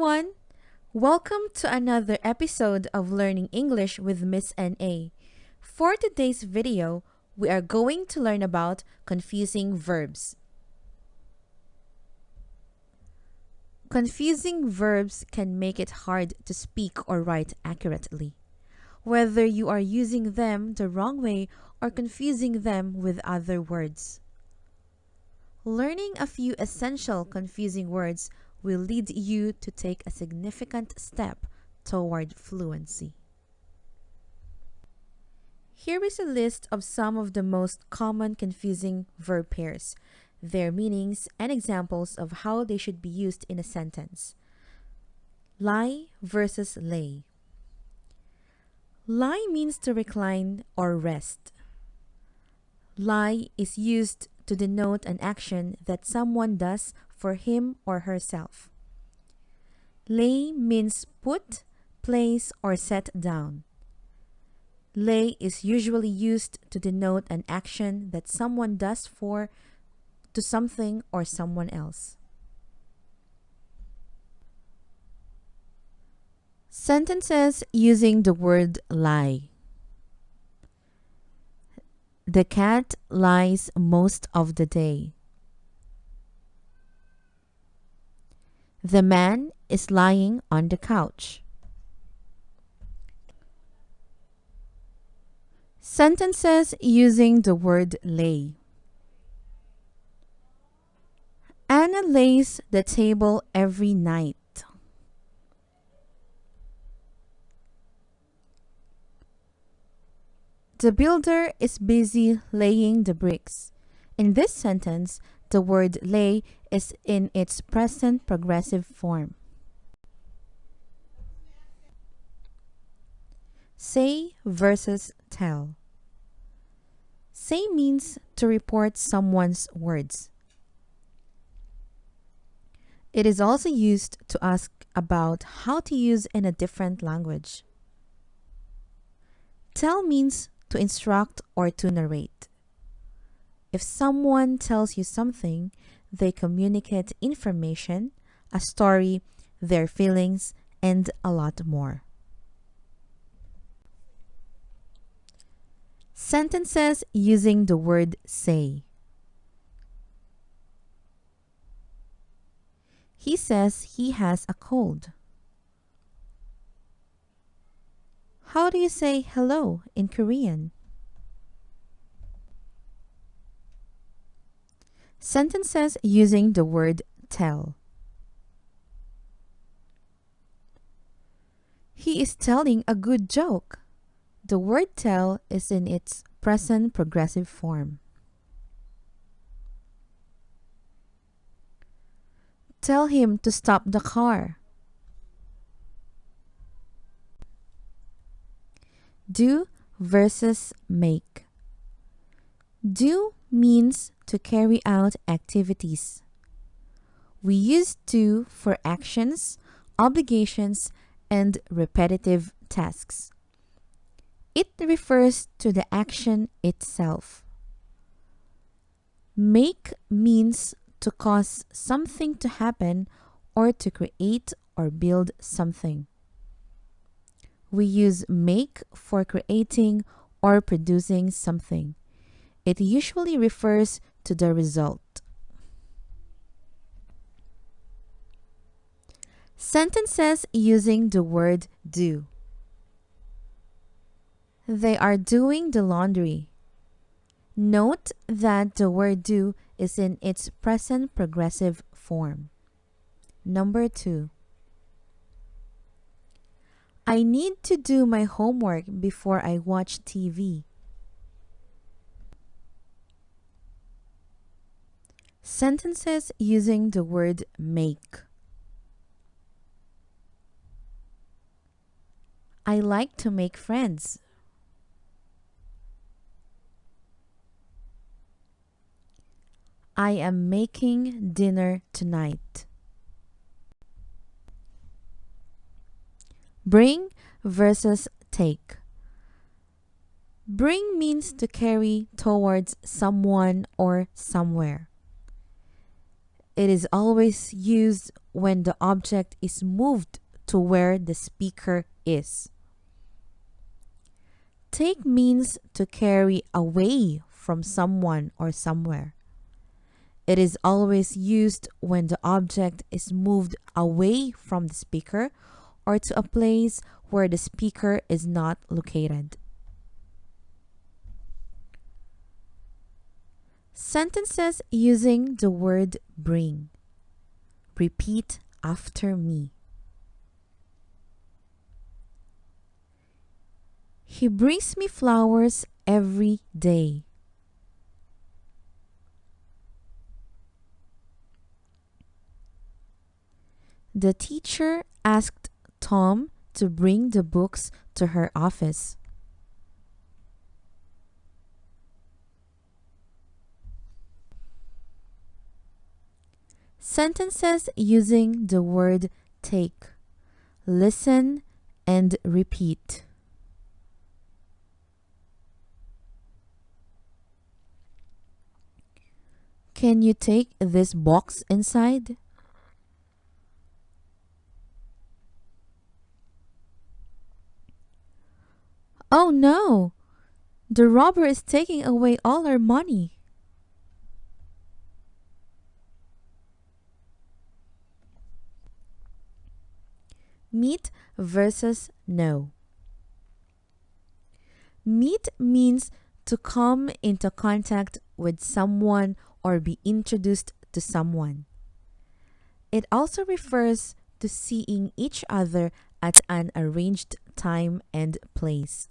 everyone! Welcome to another episode of Learning English with Miss Eney. For today's video, we are going to learn about confusing verbs. Confusing verbs can make it hard to speak or write accurately, whether you are using them the wrong way or confusing them with other words. Learning a few essential confusing words will lead you to take a significant step toward fluency. Here is a list of some of the most common confusing verb pairs, their meanings, and examples of how they should be used in a sentence. Lie versus lay. Lie means to recline or rest. Lie is used to denote an action that someone does for him or herself. Lay means put, place, or set down. Lay is usually used to denote an action that someone does to something or someone else. Sentences using the word lie. The cat lies most of the day. The man is lying on the couch. Sentences using the word lay. Anna lays the table every night. The builder is busy laying the bricks. In this sentence, the word lay is in its present progressive form. Say versus tell. Say means to report someone's words. It is also used to ask about how to use in a different language. Tell means to instruct or to narrate. If someone tells you something, they communicate information, a story, their feelings, and a lot more. Sentences using the word say. He says he has a cold. How do you say hello in Korean? Sentences using the word tell. He is telling a good joke. The word tell is in its present progressive form. Tell him to stop the car. Do versus make. Do means to carry out activities. We use do for actions, obligations, and repetitive tasks. It refers to the action itself. Make means to cause something to happen or to create or build something. We use make for creating or producing something. It usually refers to the result. Sentences using the word do. They are doing the laundry. Note that the word do is in its present progressive form. Number 2. I need to do my homework before I watch TV. Sentences using the word make. I like to make friends. I am making dinner tonight. Bring versus take. Bring means to carry towards someone or somewhere. It is always used when the object is moved to where the speaker is. Take means to carry away from someone or somewhere. It is always used when the object is moved away from the speaker or to a place where the speaker is not located. Sentences using the word bring. Repeat after me. He brings me flowers every day. The teacher asked Tom to bring the books to her office. Sentences using the word take. Listen and repeat. Can you take this box inside? Oh no! The robber is taking away all our money. Meet versus know. Meet means to come into contact with someone or be introduced to someone. It also refers to seeing each other at an arranged time and place.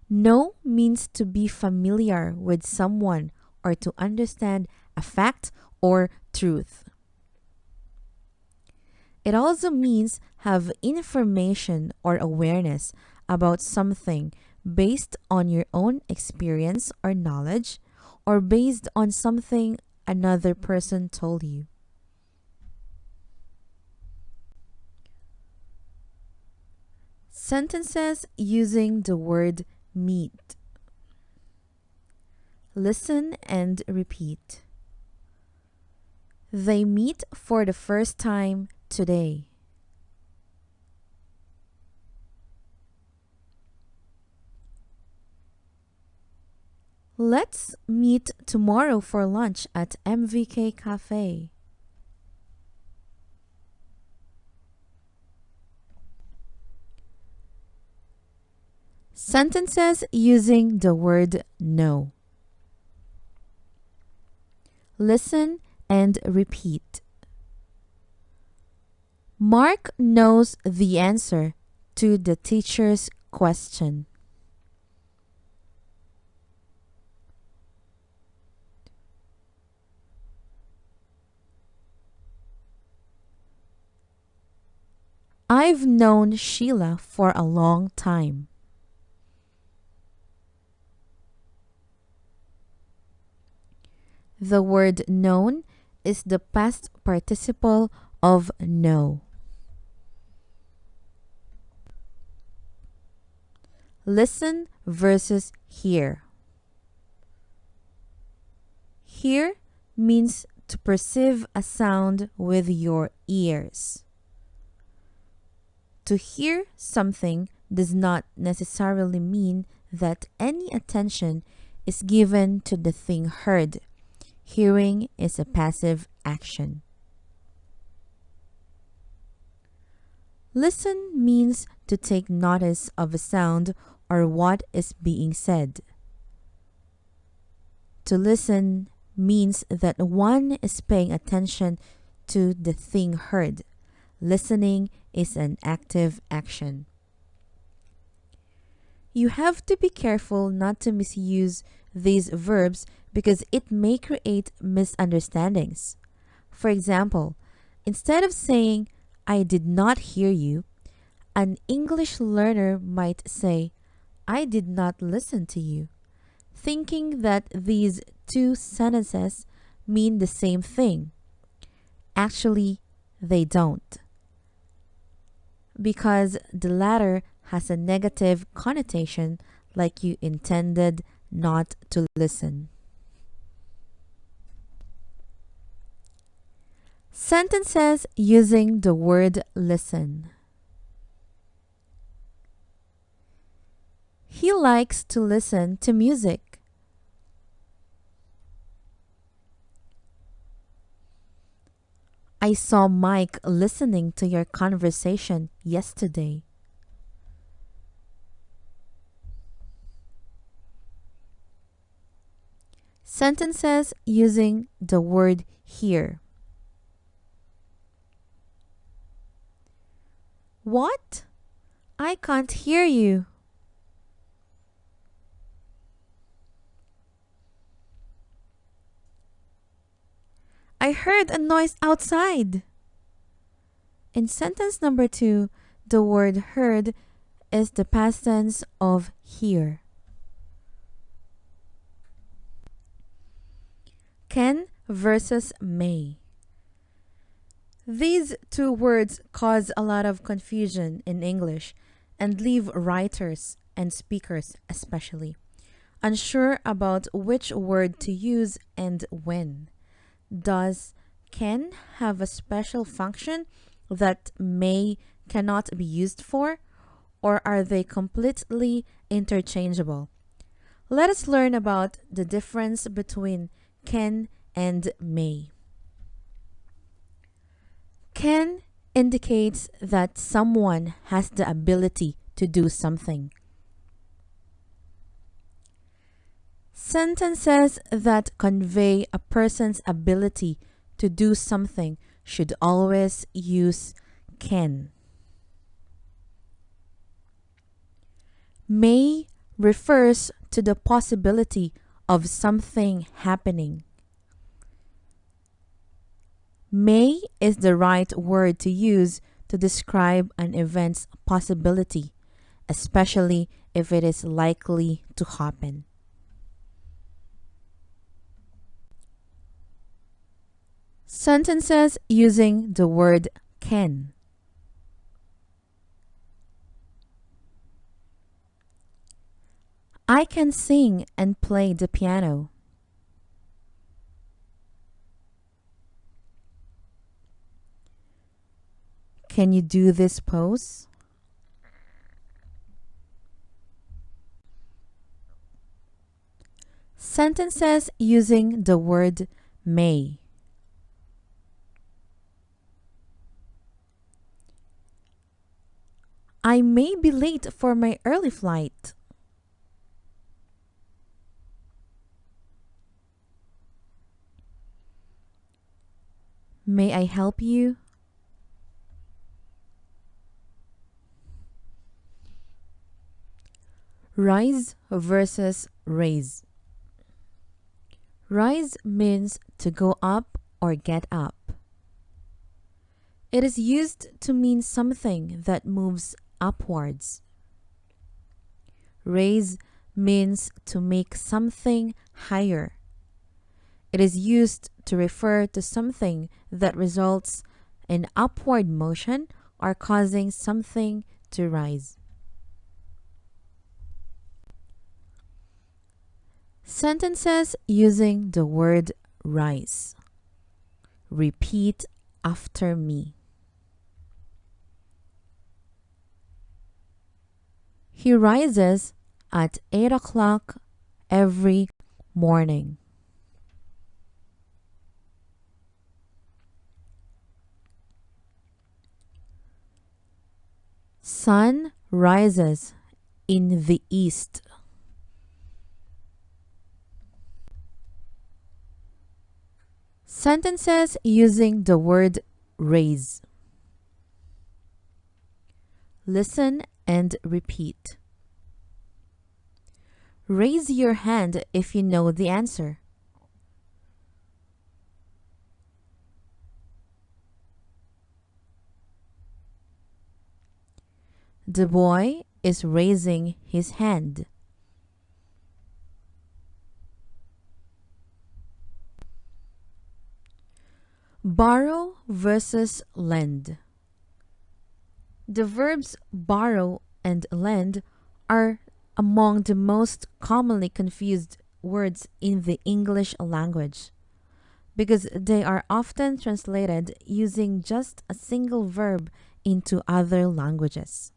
Know means to be familiar with someone or to understand a fact or truth. It also means have information or awareness about something based on your own experience or knowledge, or based on something another person told you. Sentences using the word meet. Listen and repeat. They meet for the first time today. Let's meet tomorrow for lunch at MVK Cafe. Sentences using the word know. Listen and repeat. Mark knows the answer to the teacher's question. I've known Sheila for a long time. The word known is the past participle of know. Listen versus hear. Hear means to perceive a sound with your ears. To hear something does not necessarily mean that any attention is given to the thing heard. Hearing is a passive action. Listen means to take notice of a sound or what is being said. To listen means that one is paying attention to the thing heard. Listening is an active action. You have to be careful not to misuse these verbs because it may create misunderstandings. For example, instead of saying, I did not hear you, an English learner might say, I did not listen to you, thinking that these two sentences mean the same thing. Actually, they don't, because the latter has a negative connotation, like you intended not to listen. Sentences using the word listen. He likes to listen to music. I saw Mike listening to your conversation yesterday. Sentences using the word hear. What? I can't hear you. I heard a noise outside. In sentence number 2, the word heard is the past tense of hear. Can versus may. These two words cause a lot of confusion in English and leave writers and speakers especially unsure about which word to use and when. Does can have a special function that may cannot be used for, or are they completely interchangeable? Let us learn about the difference between can and may. Can indicates that someone has the ability to do something. Sentences that convey a person's ability to do something should always use can. May refers to the possibility of something happening. May is the right word to use to describe an event's possibility, especially if it is likely to happen. Sentences using the word can. I can sing and play the piano. Can you do this pose? Sentences using the word may. I may be late for my early flight. May I help you? Rise versus raise. Rise means to go up or get up. It is used to mean something that moves upwards. Raise means to make something higher. It is used to refer to something that results in upward motion or causing something to rise. Sentences using the word rise. Repeat after me. He rises at 8 o'clock every morning. Sun rises in the east. Sentences using the word raise. Listen and repeat. Raise your hand if you know the answer. The boy is raising his hand. Borrow versus lend. The verbs borrow and lend are among the most commonly confused words in the English language. because they are often translated using just a single verb into other languages.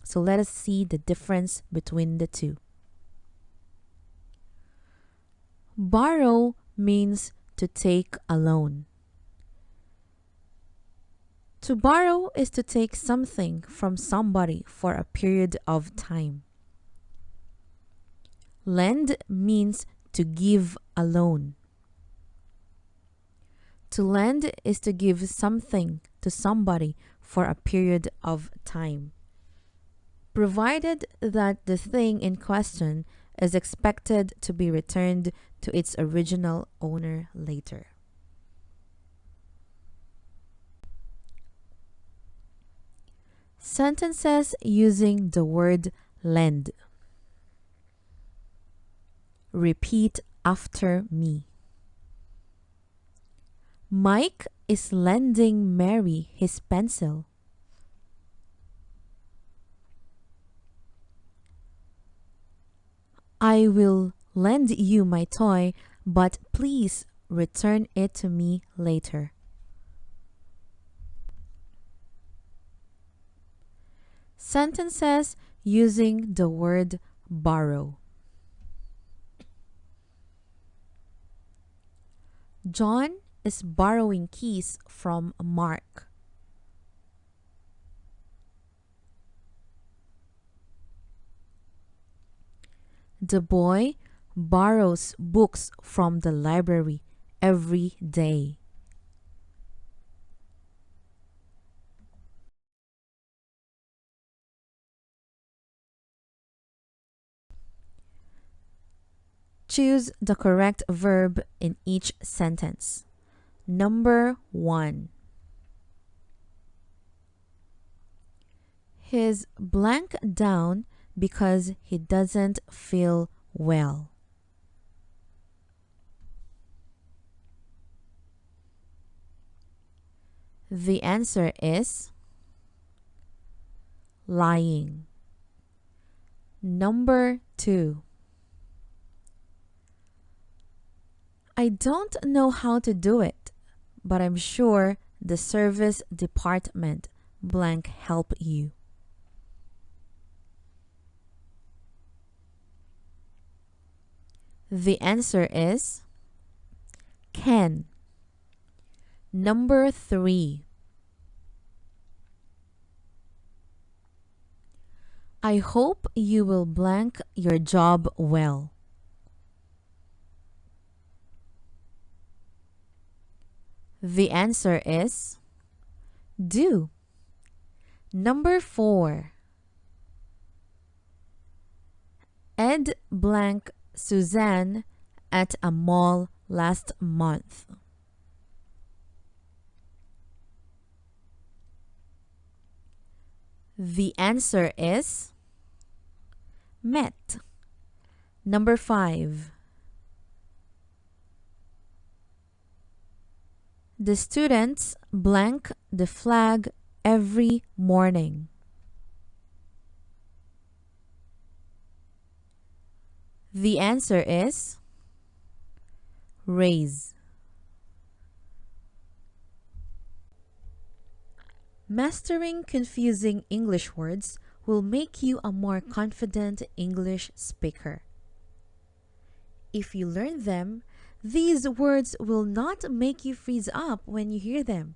So let us see the difference between the two. Borrow means to take a loan. To borrow is to take something from somebody for a period of time. Lend means to give a loan. To lend is to give something to somebody for a period of time, provided that the thing in question is expected to be returned to its original owner later. Sentences using the word lend. Repeat after me. Mike is lending Mary his pencil. I will lend you my toy, but please return it to me later. Sentences using the word borrow. John is borrowing keys from Mark. The boy borrows books from the library every day. Choose the correct verb in each sentence. Number 1. He's blank down because he doesn't feel well. The answer is lying. Number 2. I don't know how to do it, but I'm sure the service department blank help you. The answer is can. Number 3. I hope you will blank your job well. The answer is do. Number 4. Ed blank Suzanne at a mall last month. The answer is met. Number 5. The students blank the flag every morning. The answer is raise. Mastering confusing English words will make you a more confident English speaker. If you learn them, these words will not make you freeze up when you hear them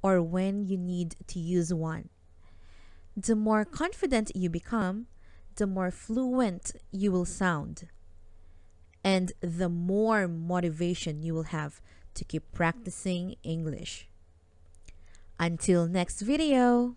or when you need to use one. The more confident you become, the more fluent you will sound, and the more motivation you will have to keep practicing English. Until next video.